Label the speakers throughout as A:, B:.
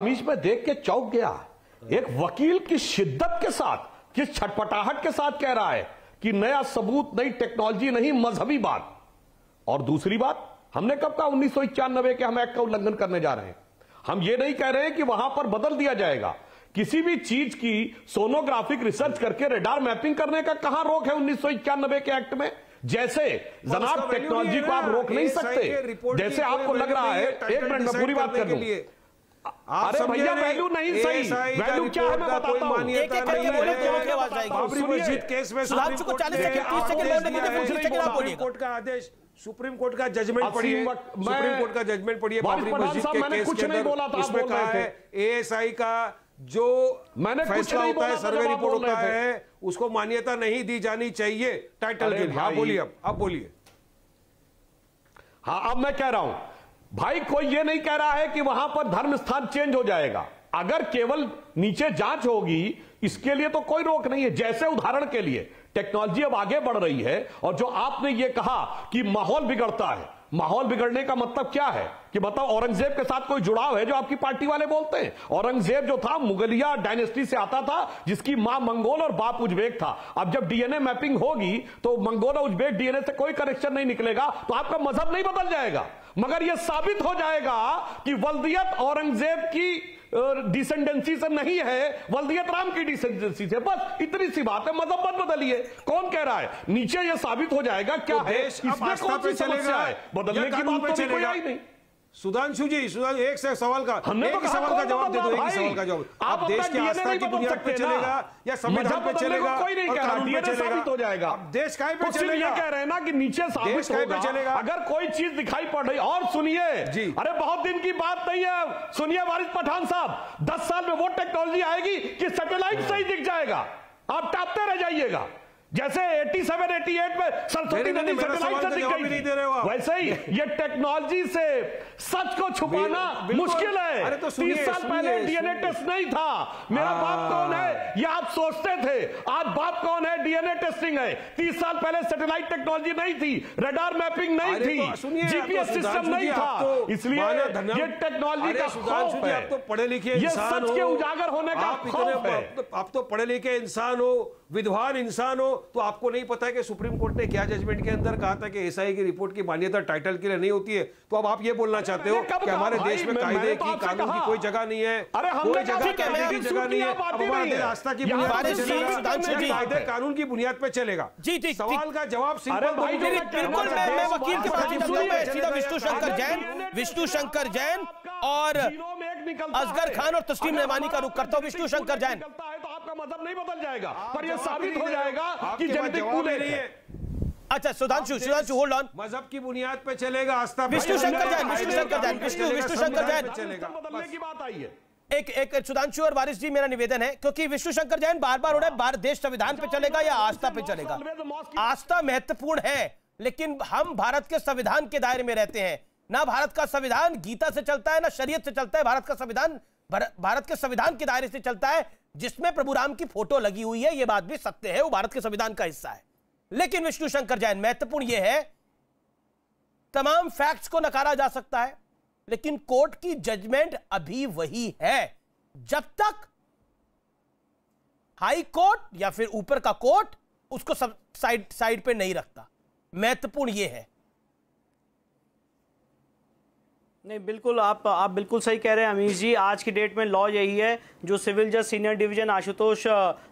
A: मीज में देख के चौंक गया। एक वकील की शिद्दत के साथ, किस छटपटाहट के साथ कह रहा है कि नया सबूत, नई टेक्नोलॉजी नहीं, मजहबी बात। और दूसरी बात, हमने कब कहा 1991 के हम एक्ट का उल्लंघन करने जा रहे हैं? हम ये नहीं कह रहे हैं कि वहां पर बदल दिया जाएगा। किसी भी चीज की सोनोग्राफिक रिसर्च करके रेडार मैपिंग करने का कहां रोक है 1991 के एक्ट में? जैसे जनाब टेक्नोलॉजी को आप रोक नहीं सकते, जैसे आपको लग रहा है। एक मिनट में पूरी बात कर दूं। अरे भैया वैल्यू नहीं सही, वैल्यू क्या है मैं बताता हूं।
B: बाबरी मस्जिद केस में कोर्ट का आदेश, सुप्रीम कोर्ट का जजमेंट पढ़िए, सुप्रीम कोर्ट का जजमेंट पढ़िए बाबरी मस्जिद के केस के अंदर। उसमें कहा है एएसआई का जो फैसला होता है, सर्वे रिपोर्ट होता है, उसको मान्यता नहीं दी जानी चाहिए टाइटल के लिए। हाँ बोलिए, अब बोलिए।
A: हाँ अब मैं कह रहा हूं भाई, कोई ये नहीं कह रहा है कि वहां पर धर्म स्थान चेंज हो जाएगा। अगर केवल नीचे जांच होगी, इसके लिए तो कोई रोक नहीं है। जैसे उदाहरण के लिए टेक्नोलॉजी अब आगे बढ़ रही है, और जो आपने ये कहा कि माहौल बिगड़ता है, माहौल बिगड़ने का मतलब क्या है कि बताओ औरंगजेब के साथ कोई जुड़ाव है जो आपकी पार्टी वाले बोलते हैं? औरंगजेब जो था मुगलिया डायनेस्टी से आता था, जिसकी मां मंगोल और बाप उज्बेक था। अब जब डीएनए मैपिंग होगी तो मंगोल और उज्बेक डीएनए से कोई कनेक्शन नहीं निकलेगा, तो आपका मजहब नहीं बदल जाएगा। मगर यह साबित हो जाएगा कि वल्दियत औरंगजेब की डिसेंडेंसी से नहीं है, वल्दियत राम की डिसेंडेंसी से। बस इतनी सी बात है, मजहब मत बदलिए। कौन कह रहा है? नीचे यह साबित हो जाएगा क्या है, इसमें कौन सी समस्या है? बदलने की बात तो कोई आई नहीं।
B: सुधांशु जी, एक से सवाल का सवाल का जवाब दे दो। एक सवाल का जवाब, आप देश की आस्था की बुनियाद पे चलेगा या संविधान पे चलेगा?
A: कोई नहीं कह रहा, डीएनए साबित हो जाएगा।
B: देश काय पे चलेगा?
A: ये कह रहे हैं ना कि नीचे साबित होगा। अगर कोई चीज दिखाई पड़ रही, और सुनिए, अरे बहुत दिन की बात नहीं है, सुनिए वारिस पठान साहब, 10 साल में वो टेक्नोलॉजी आएगी कि सैटेलाइट से ही दिख जाएगा, आप टापते रह जाइएगा। जैसे 87-88 में सरस्वती नदी सैटेलाइट से दिख गई थी, वैसे ही ये टेक्नोलॉजी से सच को छुपाना मुश्किल है। 30 साल पहले डीएनए टेस्ट नहीं था। मेरा बाप कौन है ये आप सोचते थे, आज बाप कौन है डीएनए टेस्टिंग है। 30 साल पहले सैटेलाइट टेक्नोलॉजी नहीं थी, रडार मैपिंग नहीं थी, जीपीएस सिस्टम नहीं था, इसलिए ये टेक्नोलॉजी का खौफ है।
B: आप तो पढ़े लिखे इंसान हो,
A: सच के उजागर होने का खौफ है।
B: आप तो पढ़े लिखे इंसान हो, विद्वान इंसान हो, तो आपको नहीं पता है कि सुप्रीम कोर्ट ने क्या जजमेंट के अंदर कहा था कि एसआई की रिपोर्ट की मान्यता टाइटल के लिए नहीं होती है? तो अब आप ये बोलना चाहते हो कि हमारे देश में कायदे की, कानून की कोई जगह नहीं है, कोई जगह कायदे की जगह नहीं है। अब हमारे देश आस्था की बुनियाद पे चलेगा, कायदे कानून की बुनियाद पे चलेगा। सवाल का जवाब सिंपल।
C: बिल्कुल, मैं वकील के पास सीधा विष्णु शंकर जैन और असगर खान और तस्लीम रहमानी का रुख करता हूं। विष्णु शंकर जैन,
A: तो आपका मजहब नहीं बदल जाएगा, पर यह साबित हो जाएगा कि जेनेटिक पूल है।
C: अच्छा सुधांशु होल्ड ऑन,
B: मजहब की बुनियाद पे चलेगा आस्था।
C: विष्णु शंकर जैन
A: चलेगा, बदलने की बात आई है।
C: एक सुधांशु और वारिस जी, मेरा निवेदन है, क्योंकि विष्णु शंकर जैन बार बार हो रहा है, भारत देश संविधान पे चलेगा या आस्था पे चलेगा। आस्था महत्वपूर्ण है, लेकिन हम भारत के संविधान के दायरे में रहते हैं। ना भारत का संविधान गीता से चलता है, ना शरीयत से चलता है। भारत का संविधान भारत के संविधान के दायरे से चलता है, जिसमें प्रभु राम की फोटो लगी हुई है। यह बात भी सत्य है, वो भारत के संविधान का हिस्सा है। लेकिन विष्णु शंकर जैन, महत्वपूर्ण यह है, तमाम फैक्ट्स को नकारा जा सकता है, लेकिन कोर्ट की जजमेंट अभी वही है। जब तक हाई कोर्ट या फिर ऊपर का कोर्ट उसको सब साइड पे नहीं रखता। महत्वपूर्ण यह है।
D: नहीं, बिल्कुल आप बिल्कुल सही कह रहे हैं अमीश जी। आज की डेट में लॉ यही है, जो सिविल जज सीनियर डिवीजन आशुतोष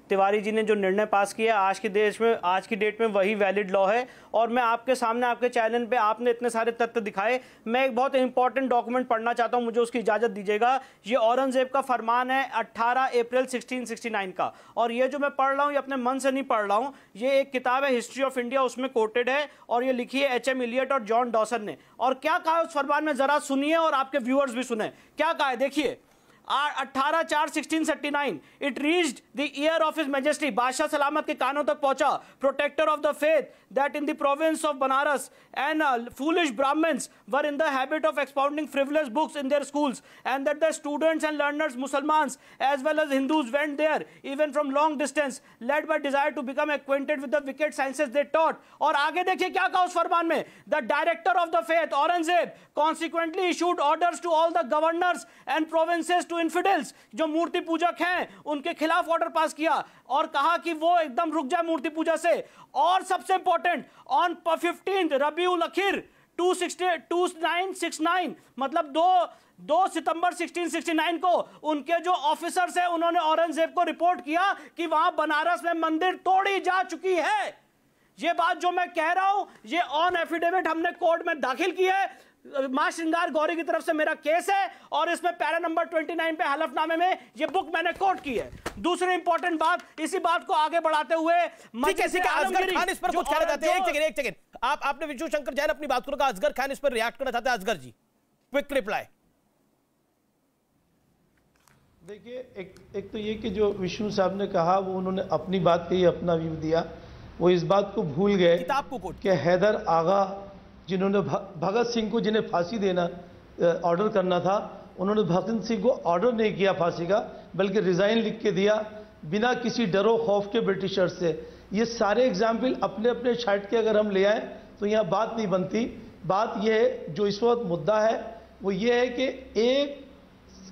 D: तिवारी जी ने जो निर्णय पास किया, आज की डेट में वही वैलिड लॉ है। और मैं आपके सामने, आपके चैनल पे आपने इतने सारे तथ्य दिखाए, मैं एक बहुत इंपॉर्टेंट डॉक्यूमेंट पढ़ना चाहता हूं, मुझे उसकी इजाजत दीजिएगा। ये औरंगजेब का फरमान है 18 अप्रैल 1669 का, और ये जो मैं पढ़ रहा हूँ ये अपने मन से नहीं पढ़ रहा हूँ, ये एक किताब है हिस्ट्री ऑफ इंडिया, उसमें कोटेड है, और ये लिखी है HM इलियट और जॉन डॉसन ने। और क्या कहा उस फरमान में, जरा सुनिए और आपके व्यूअर्स भी सुने क्या कहा है। देखिए, 18/4/1639 it reached the ear of his majesty, बादशाह सलामत के कानों तक पहुंचा, protector of the faith, that in the province of Banaras and foolish Brahmins were in the habit of expounding frivolous books in their schools, and that the students and learners, Muslims as well as Hindus, went there even from long distance, led by desire to become acquainted with the wicked sciences they taught. और आगे देखिए क्या कहा उस फरमान में, the director of the faith Aurangzeb consequently issued orders to all the governors and provinces to to infidels, जो मूर्ति पूजक हैं, उनके खिलाफ ऑर्डर पास किया और कहा कि वो एकदम रुक जाए मूर्ति पूजा से। और सबसे इंपॉर्टेंट, ऑन 15 रबीउल अखिर 2969, मतलब 2 सितंबर 1669 को उनके जो ऑफिसर्स हैं उन्होंने औरंगजेब को रिपोर्ट किया कि वहां बनारस में मंदिर तोड़ी जा चुकी है। ये बात जो मैं कह रहा हूं, ये ऑन एफिडेविट हमने कोर्ट में दाखिल की है। मां श्रृंगार गौरी की तरफ से मेरा केस है और इसमें पैरा नंबर 29 पे हलफनामे में ये बुक मैंने कोर्ट की है। दूसरी इंपॉर्टेंट बात, इसी बात को आगे बढ़ाते हुए
C: असगर खान इस पर कुछ कहना चाहते हैं। एक सेकंड, आपने विष्णु शंकर जैन अपनी बात को कहा, असगर खान इस पर रिएक्ट करना चाहते हैं। असगर जी, क्विक रिप्लाई।
E: देखिए, एक तो ये कि जो विष्णु साहब ने कहा वो उन्होंने अपनी बात कही, अपना व्यू दिया। वो इस बात को भूल गए कि हैदर आगा जिन्होंने भगत सिंह को, जिन्हें फांसी देना ऑर्डर करना था, उन्होंने भगत सिंह को ऑर्डर नहीं किया फांसी का, बल्कि रिजाइन लिख के दिया बिना किसी डरो खौफ के ब्रिटिशर्स से। ये सारे एग्जाम्पल अपने अपने साइड के अगर हम ले आए तो यहाँ बात नहीं बनती। बात यह है, जो इस वक्त मुद्दा है वो ये है कि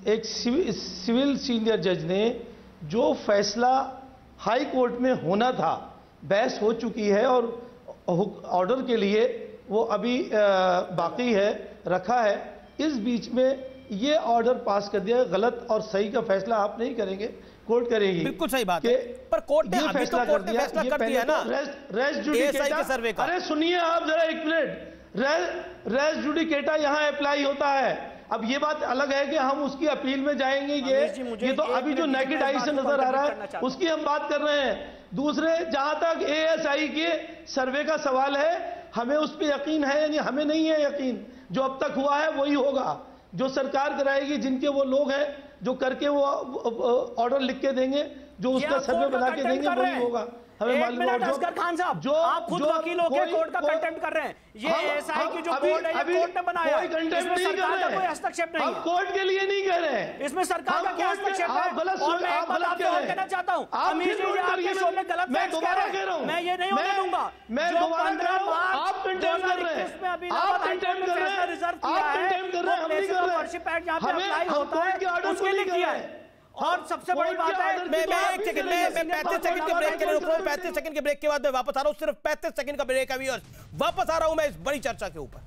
E: एक सिविल सीनियर जज ने जो फैसला हाई कोर्ट में होना था, बहस हो चुकी है और ऑर्डर के लिए वो अभी बाकी है, रखा है। इस बीच में ये ऑर्डर पास कर दिया। गलत और सही का फैसला आप नहीं करेंगे, कोर्ट करेगी।
C: बिल्कुल सही बात है, पर कोर्ट ने फैसला कर दिया ना।
E: रेस जुडिकेटा, अरे सुनिए आप जरा एक मिनट, रेस जुडिकेटा यहाँ अप्लाई होता है। अब ये बात अलग है कि हम उसकी अपील में जाएंगे, ये तो अभी जो नेकेड आई से नजर आ रहा है उसकी हम बात कर रहे हैं। दूसरे, जहां तक एएसआई के सर्वे का सवाल है, हमें उस पर यकीन है यानी हमें नहीं है यकीन। जो अब तक हुआ है वही होगा, जो सरकार कराएगी, जिनके वो लोग हैं जो करके वो ऑर्डर लिख के देंगे, जो उसका सर्वे बना के देंगे, वही होगा। हमें मालूम है।
D: असगर खान साहब, जो आप खुद वकील होकर कोर्ट का कंटेम्प्ट कर रहे हैं। ये एएसआई की जो बोर्ड है, ये कोर्ट ने बनाया है, इसमें सरकार का कोई हस्तक्षेप नहीं है।
E: हम कोर्ट के लिए नहीं कह रहे हैं,
D: इसमें सरकार का क्या हस्तक्षेप है? और मैं एक बात आपसे और कहना चाहता हूं, अमीर जी, आपके शो में गलत फैक्ट्स कह रहे हैं, मैं ये नहीं होने दूंगा।
E: मैं दोबारा कह रहा हूं, आप कंटेम्प्ट कर रहे हैं, आप कंटेम्प्ट कर रहे हैं,
D: रिजर्व किया है,
E: हम नहीं कर रहे।
D: वर्शिप एक्ट जहां पे अप्लाई होता है उसके लिए किया है। और सबसे बड़ी बात है,
C: मैं 1 सेकंड, मैं 35 सेकंड के ब्रेक के लिए रुक रहा हूं। 35 सेकंड के ब्रेक के बाद मैं वापस आ रहा हूं। सिर्फ 35 सेकंड का ब्रेक है, वापस आ रहा हूं मैं इस बड़ी चर्चा के ऊपर।